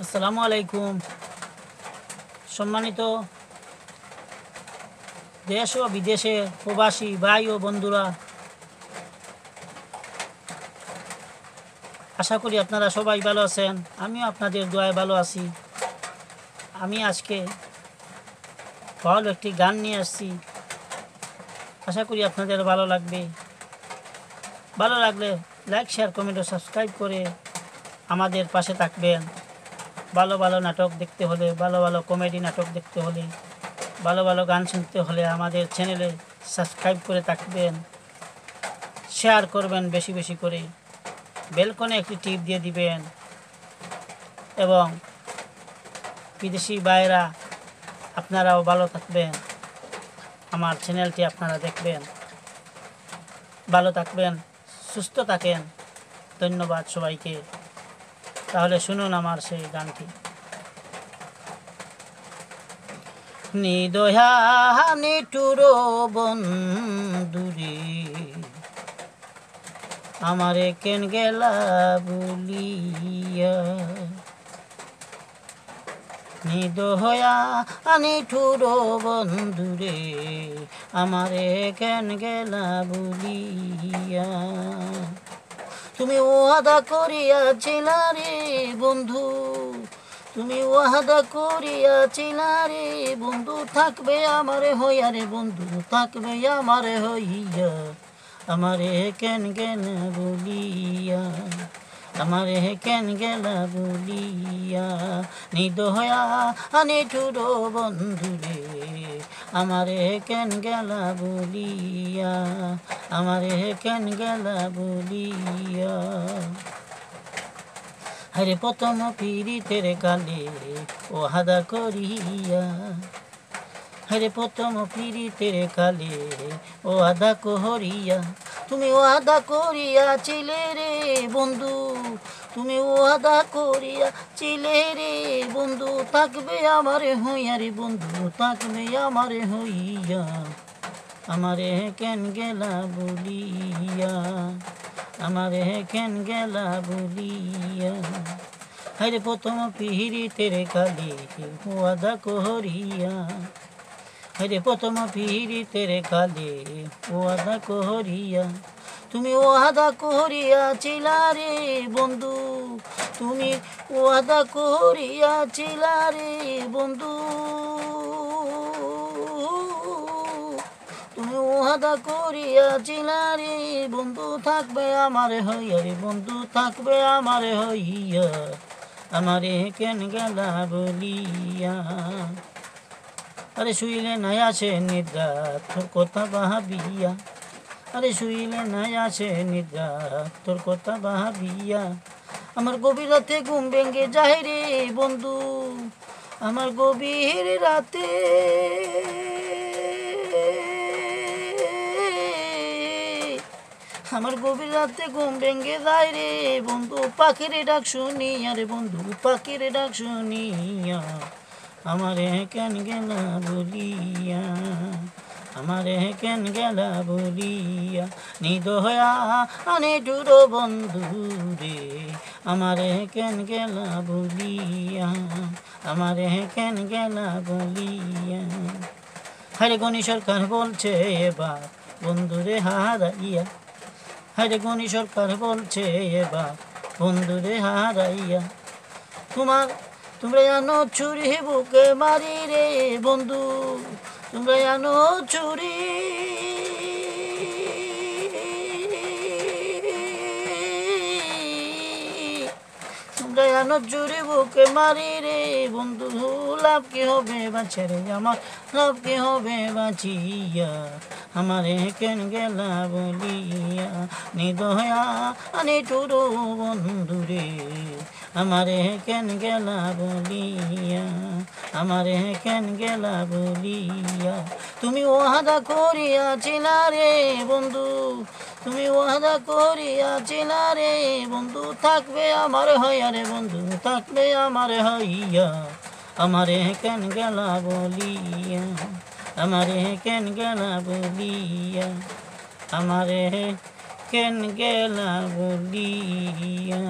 আসসালামু আলাইকুম। সম্মানিত দেশ ও বিদেশে প্রবাসী ভাই ও বন্ধুরা, আশা করি আপনারা সবাই ভালো আছেন। আমিও আপনাদের দোয়ায় ভালো আছি। আমি আজকে ভালো একটি গান নিয়ে আসছি, আশা করি আপনাদের ভালো লাগবে। ভালো লাগলে লাইক, শেয়ার, কমেন্ট ও সাবস্ক্রাইব করে আমাদের পাশে থাকবেন। ভালো ভালো নাটক দেখতে হলে, ভালো ভালো কমেডি নাটক দেখতে হলে, ভালো ভালো গান শুনতে হলে আমাদের চ্যানেলে সাবস্ক্রাইব করে থাকবেন, শেয়ার করবেন বেশি বেশি করে, বেলকনে একটি টিপ দিয়ে দিবেন এবং বিদেশি ভাইরা আপনারাও ভালো থাকবেন, আমার চ্যানেলটি আপনারা দেখবেন। ভালো থাকবেন, সুস্থ থাকেন। ধন্যবাদ সবাইকে। তাহলে শুনুন আমার সেই গানটি। নিদয়া নিঠুর বন্ধুরে, আমারে কেন গেলা বলিয়া। নিদয়া নিঠুর বন্ধুরে, আমারে কেন গেলা বলিয়া। তুমি ওয়াদা করিয়াছিলা রে বন্ধু, তুমি ওয়াদা করিয়াছিলা রে বন্ধু, থাকবে আমারে হইয়া রে বন্ধু, থাকবে আমারে হইয়া। আমারে কেন গেলা বলিয়া, আমারে কেন গেলা বলিয়া। নিদয়া নিঠুর বন্ধুরে, আমারে কেন গেলা বলিয়া, আমারে কেন গেলা বলিয়া। হরে প্রথম পীড়িতের কালে ও হাদা করিয়া, হরে প্রথম পীড়িতের কালে ও আদা করিয়া। তুমি ওয়াদা করিয়াছিলে রে বন্ধু, তুমি ওয়াদা করিয়াছিলে রে বন্ধু, থাকবে আমারে হইয়া রে বন্ধু, থাকবে আমারে হইয়া। আমারে কেন গেলা বলিয়া, আমারে কেন গেলা বলিয়া। হরে প্রথম পীড়িতের কালে ওয়াদা করিয়া, হরে প্রথম পীড়িতের কালে ওয়াদা করিয়া। তুমি ওয়াদা করিয়াছিলা রে বন্ধু, তুমি ওয়াদা করিয়াছিলা রে বন্ধু, তুমি ওয়াদা করিয়াছিলা রে বন্ধু, থাকবে আমারে হইয়া রে বন্ধু, থাকবে আমারে হইয়া। আমারে কেন গেলা বলিয়া। আরে শুইলে নাই আসে নিদ্রা তোর কথা ভাবিয়া, আরে শুইলে নাই আসে নিদ্রা তোর কথা ভাবিয়া। আমার গভীর রাতে ঘুম ভেঙে যায় রে বন্ধু, আমার গভীর রাতে, আমার গভীর রাতে ঘুম ভেঙে যায় রে বন্ধু, পাখির ডাক শুনিয়া রে বন্ধু, পাখির ডাক শুনিয়া। আমারে কেন গেলা বলিয়া, আমারে কেন গেলা বলিয়া। নিদয়া নিঠুর বন্ধু রে, আমারে কেন গেলা বলিয়া, আমারে কেন গেলা বলিয়া। হরে গণি সরকার বলছে এবার বন্ধুরে হারাইয়া, হরে গণি সরকার বলছে এবার বন্ধুরে হারাইয়া। তোমরা জানো ছুরি বুকে মারি রে বন্ধু, তোমরা জানো ছুরি, তোমরা জানো ছুরি বুকে মারি রে বন্ধু। লাভ কি হবে বাঁচে রে আমার, লাভ কি হবে বাঁচিয়া। আমারে কেন গেলা বলিয়া। নিদয়া নিঠুর বন্ধুরে, আমারে কেন গেলা বলিয়া, আমারে কেন গেলা বলিয়া। তুমি ওয়াদা করিয়াছিলা রে বন্ধু, তুমি ওয়াদা করিয়াছিলা রে বন্ধু, থাকবে আমার হইয়া রে বন্ধু, থাকবে আমার হইয়া। আমারে কেন গেলা বলিয়া, আমারে কেন গেলা বলিয়া, আমারে কেন গেলা বলিয়া।